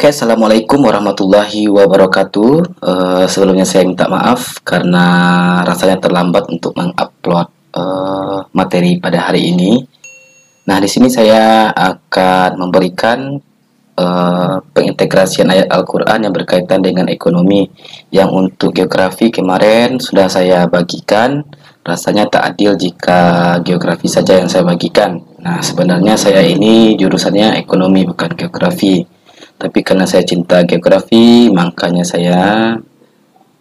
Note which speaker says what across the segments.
Speaker 1: Oke, Assalamualaikum warahmatullahi wabarakatuh. Sebelumnya saya minta maaf karena rasanya terlambat untuk mengupload materi pada hari ini. Nah, di sini saya akan memberikan pengintegrasian ayat Al-Quran yang berkaitan dengan ekonomi. Yang untuk geografi kemarin sudah saya bagikan. Rasanya tak adil jika geografi saja yang saya bagikan. Nah, sebenarnya saya ini jurusannya ekonomi bukan geografi. Tapi karena saya cinta geografi, makanya saya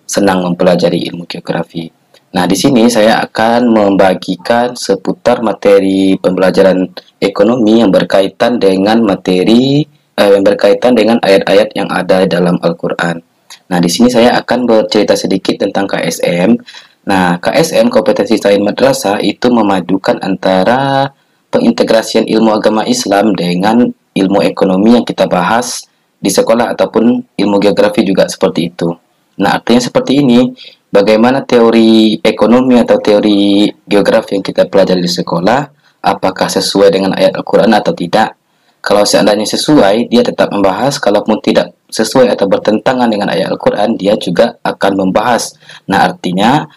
Speaker 1: senang mempelajari ilmu geografi. Nah, di sini saya akan membagikan seputar materi pembelajaran ekonomi yang berkaitan dengan yang berkaitan dengan ayat-ayat yang ada dalam Al-Quran. Nah, di sini saya akan bercerita sedikit tentang KSM. Nah, KSM Kompetensi Sains Madrasah itu memadukan antara pengintegrasian ilmu agama Islam dengan ilmu ekonomi yang kita bahas di sekolah ataupun ilmu geografi juga seperti itu. Nah, artinya seperti ini, bagaimana teori ekonomi atau teori geografi yang kita pelajari di sekolah, apakah sesuai dengan ayat Al-Quran atau tidak. Kalau seandainya sesuai, dia tetap membahas. Kalaupun tidak sesuai atau bertentangan dengan ayat Al-Quran, dia juga akan membahas. Nah, artinya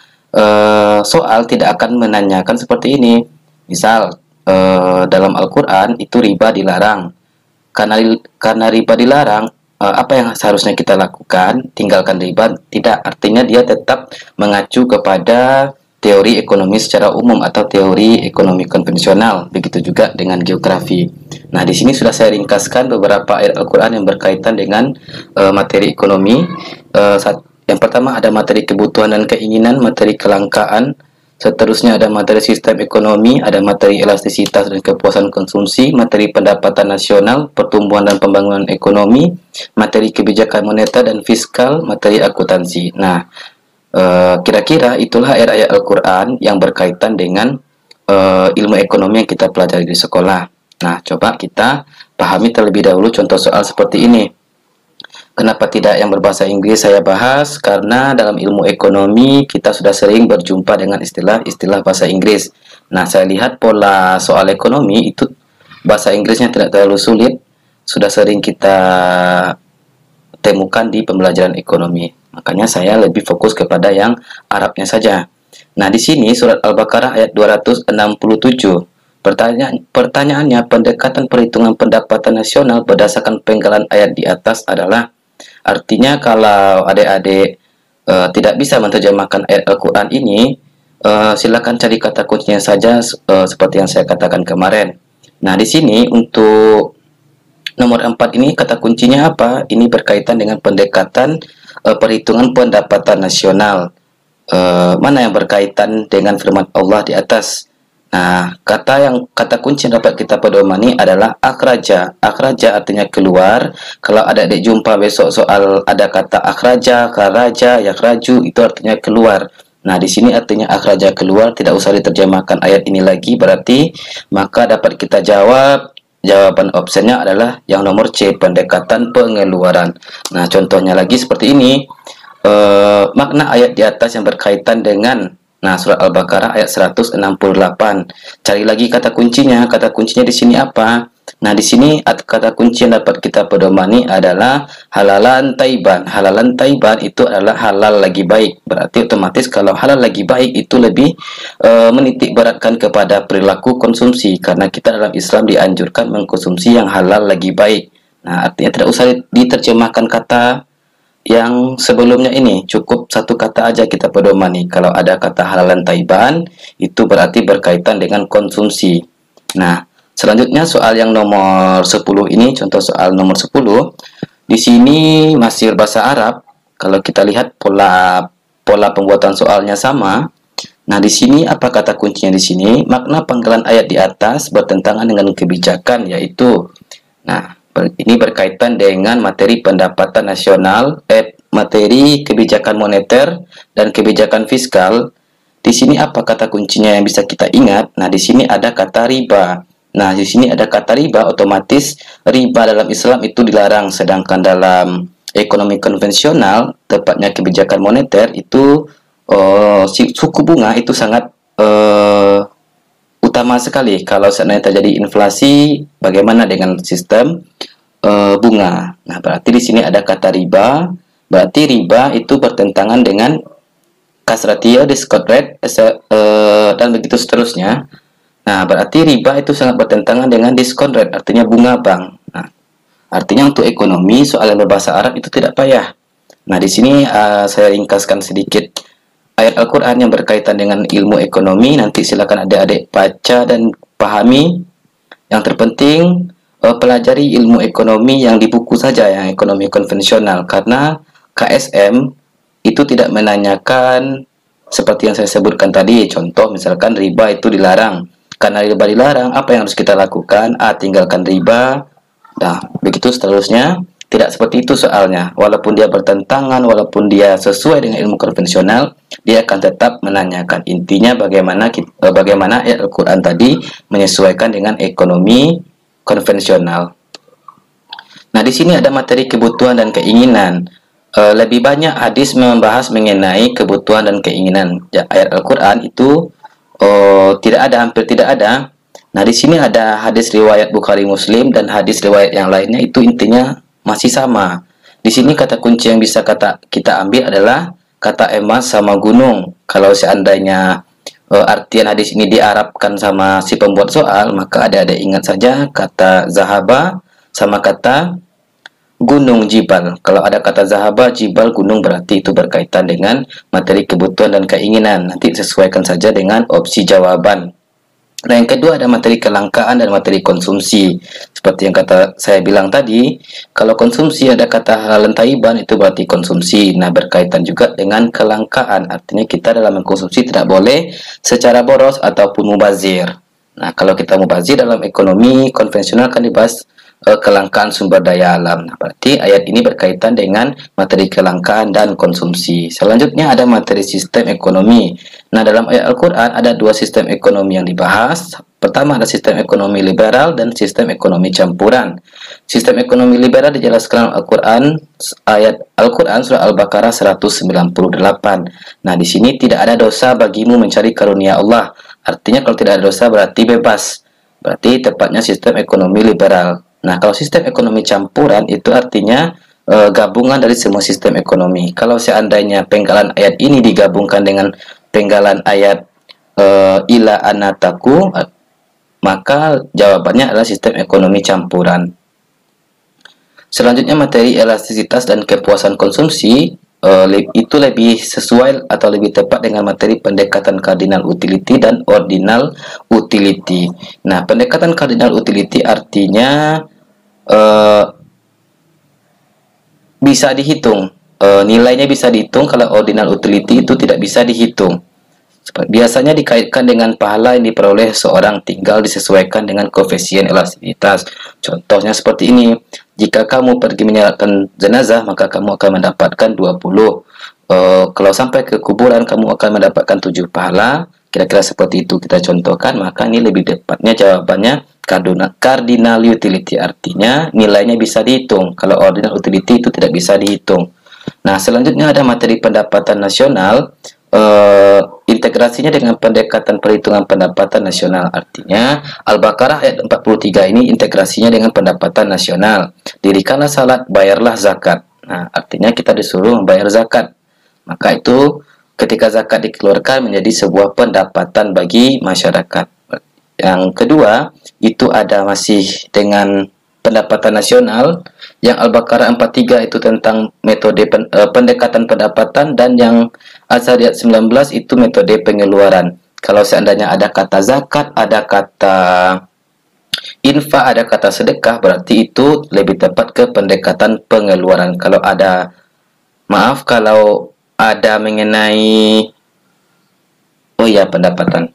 Speaker 1: soal tidak akan menanyakan seperti ini. Misal, dalam Al-Quran itu riba dilarang. Karena riba dilarang, apa yang seharusnya kita lakukan? Tinggalkan riba? Tidak, artinya dia tetap mengacu kepada teori ekonomi secara umum atau teori ekonomi konvensional. Begitu juga dengan geografi. Nah, di sini sudah saya ringkaskan beberapa ayat Al-Quran yang berkaitan dengan materi ekonomi. Yang pertama ada materi kebutuhan dan keinginan, materi kelangkaan. Seterusnya ada materi sistem ekonomi, ada materi elastisitas dan kepuasan konsumsi, materi pendapatan nasional, pertumbuhan dan pembangunan ekonomi, materi kebijakan moneter dan fiskal, materi akuntansi. Nah, kira-kira itulah ayat-ayat Al-Quran yang berkaitan dengan ilmu ekonomi yang kita pelajari di sekolah. Nah, coba kita pahami terlebih dahulu contoh soal seperti ini. Kenapa tidak yang berbahasa Inggris saya bahas? Karena dalam ilmu ekonomi kita sudah sering berjumpa dengan istilah-istilah bahasa Inggris. Nah, saya lihat pola soal ekonomi itu bahasa Inggrisnya tidak terlalu sulit. Sudah sering kita temukan di pembelajaran ekonomi. Makanya saya lebih fokus kepada yang Arabnya saja. Nah, di sini surat Al-Baqarah ayat 267. Pertanyaannya, pendekatan perhitungan pendapatan nasional berdasarkan penggalan ayat di atas adalah. Artinya kalau adik-adik tidak bisa menerjemahkan ayat Al-Quran ini, silakan cari kata kuncinya saja seperti yang saya katakan kemarin. Nah, di sini untuk nomor 4 ini kata kuncinya apa? Ini berkaitan dengan pendekatan perhitungan pendapatan nasional. Mana yang berkaitan dengan firman Allah di atas? Nah, kata kunci yang dapat kita pedomani adalah akhraja. Akhraja artinya keluar. Kalau adik-adik jumpa besok soal ada kata akhraja, kharaja, yakhraju, itu artinya keluar. Nah, di sini artinya akhraja keluar, tidak usah diterjemahkan ayat ini lagi, berarti maka dapat kita jawab. Jawaban opsinya adalah yang nomor C, pendekatan pengeluaran. Nah, contohnya lagi seperti ini. Makna ayat di atas yang berkaitan dengan surat Al-Baqarah ayat 168. Cari lagi kata kuncinya. Kata kuncinya di sini apa? Nah, di sini kata kunci yang dapat kita pedomani adalah halalan taiban. Halalan taiban itu adalah halal lagi baik. Berarti otomatis kalau halal lagi baik itu lebih menitik beratkan kepada perilaku konsumsi. Karena kita dalam Islam dianjurkan mengkonsumsi yang halal lagi baik. Nah, artinya tidak usah diterjemahkan kata yang sebelumnya ini, cukup satu kata aja kita pedomani. Kalau ada kata halalan taiban, itu berarti berkaitan dengan konsumsi. Nah, selanjutnya soal yang nomor 10 ini, contoh soal nomor 10. Di sini masih berbahasa Arab. Kalau kita lihat pola pembuatan soalnya sama. Nah, di sini apa kata kuncinya di sini? Makna panggalan ayat di atas bertentangan dengan kebijakan, yaitu ini berkaitan dengan materi pendapatan nasional, materi kebijakan moneter dan kebijakan fiskal. Di sini apa kata kuncinya yang bisa kita ingat? Nah, di sini ada kata riba. Nah, di sini ada kata riba, otomatis riba dalam Islam itu dilarang, sedangkan dalam ekonomi konvensional, tepatnya kebijakan moneter itu suku bunga itu sangat utama sekali. Kalau seandainya terjadi inflasi, bagaimana dengan sistem bunga. Nah, berarti di sini ada kata riba. Berarti riba itu bertentangan dengan kasratiyah, discount rate, dan begitu seterusnya. Nah, berarti riba itu sangat bertentangan dengan discount rate, artinya bunga bank. Nah, artinya untuk ekonomi, soal yang berbahasa Arab itu tidak payah. Nah, di sini saya ringkaskan sedikit ayat Al-Quran yang berkaitan dengan ilmu ekonomi. Nanti silakan adik-adik baca dan pahami. Yang terpenting, pelajari ilmu ekonomi yang di buku saja, yang ekonomi konvensional. Karena KSM itu tidak menanyakan seperti yang saya sebutkan tadi. Contoh, misalkan riba itu dilarang. Karena riba dilarang, apa yang harus kita lakukan? Tinggalkan riba. Nah, begitu seterusnya. Tidak seperti itu soalnya. Walaupun dia bertentangan, walaupun dia sesuai dengan ilmu konvensional, dia akan tetap menanyakan. Intinya bagaimana ayat Al-Quran tadi menyesuaikan dengan ekonomi konvensional. Nah, di sini ada materi kebutuhan dan keinginan. Lebih banyak hadis membahas mengenai kebutuhan dan keinginan. Ayat Al-Quran itu hampir tidak ada. Nah, di sini ada hadis riwayat Bukhari Muslim dan hadis riwayat yang lainnya, itu intinya masih sama. Di sini kata kunci yang bisa kita ambil adalah kata emas sama gunung. Kalau seandainya artian hadis ini diarabkan sama si pembuat soal, maka ada ingat saja kata zahaba sama kata gunung jibal. Kalau ada kata zahaba, jibal, gunung, berarti itu berkaitan dengan materi kebutuhan dan keinginan. Nanti sesuaikan saja dengan opsi jawaban. Nah, yang kedua ada materi kelangkaan dan materi konsumsi. Seperti yang saya bilang tadi, kalau konsumsi ada kata halalan taiban, itu berarti konsumsi. Nah, berkaitan juga dengan kelangkaan. Artinya kita dalam mengkonsumsi tidak boleh secara boros ataupun mubazir. Nah, kalau kita mubazir dalam ekonomi konvensional kan dibahas kelangkaan sumber daya alam. Nah, berarti ayat ini berkaitan dengan materi kelangkaan dan konsumsi. Selanjutnya ada materi sistem ekonomi. Nah, dalam ayat Al-Quran ada dua sistem ekonomi yang dibahas. Pertama ada sistem ekonomi liberal dan sistem ekonomi campuran. Sistem ekonomi liberal dijelaskan dalam Al-Quran, ayat Al-Quran surah Al-Baqarah 198. Nah, di sini tidak ada dosa bagimu mencari karunia Allah. Artinya kalau tidak ada dosa berarti bebas. Berarti tepatnya sistem ekonomi liberal. Nah, kalau sistem ekonomi campuran itu artinya gabungan dari semua sistem ekonomi. Kalau seandainya penggalan ayat ini digabungkan dengan penggalan ayat ila anataku, maka jawabannya adalah sistem ekonomi campuran. Selanjutnya materi elastisitas dan kepuasan konsumsi, itu lebih sesuai atau lebih tepat dengan materi pendekatan cardinal utility dan ordinal utility. Nah, pendekatan cardinal utility artinya bisa dihitung, nilainya bisa dihitung. Kalau ordinal utility itu tidak bisa dihitung. Biasanya dikaitkan dengan pahala yang diperoleh seorang, tinggal disesuaikan dengan koefisien elastisitas. Contohnya seperti ini, jika kamu pergi menyolatkan jenazah, maka kamu akan mendapatkan 20. Kalau sampai ke kuburan, kamu akan mendapatkan 7 pahala. Kira-kira seperti itu kita contohkan, maka ini lebih tepatnya jawabannya cardinal utility, artinya nilainya bisa dihitung. Kalau ordinal utility itu tidak bisa dihitung. Nah, selanjutnya ada materi pendapatan nasional. Integrasinya dengan pendekatan perhitungan pendapatan nasional, artinya Al-Baqarah ayat 43 ini integrasinya dengan pendapatan nasional. Dirikanlah salat, bayarlah zakat. Nah, artinya kita disuruh membayar zakat. Maka itu ketika zakat dikeluarkan menjadi sebuah pendapatan bagi masyarakat. Yang kedua, itu ada masih dengan pendapatan nasional. Yang Al-Baqarah 43 itu tentang metode pendekatan pendapatan, dan yang Az-Zariyat 19 itu metode pengeluaran. Kalau seandainya ada kata zakat, ada kata infak, ada kata sedekah, berarti itu lebih tepat ke pendekatan pengeluaran. Kalau ada mengenai pendapatan.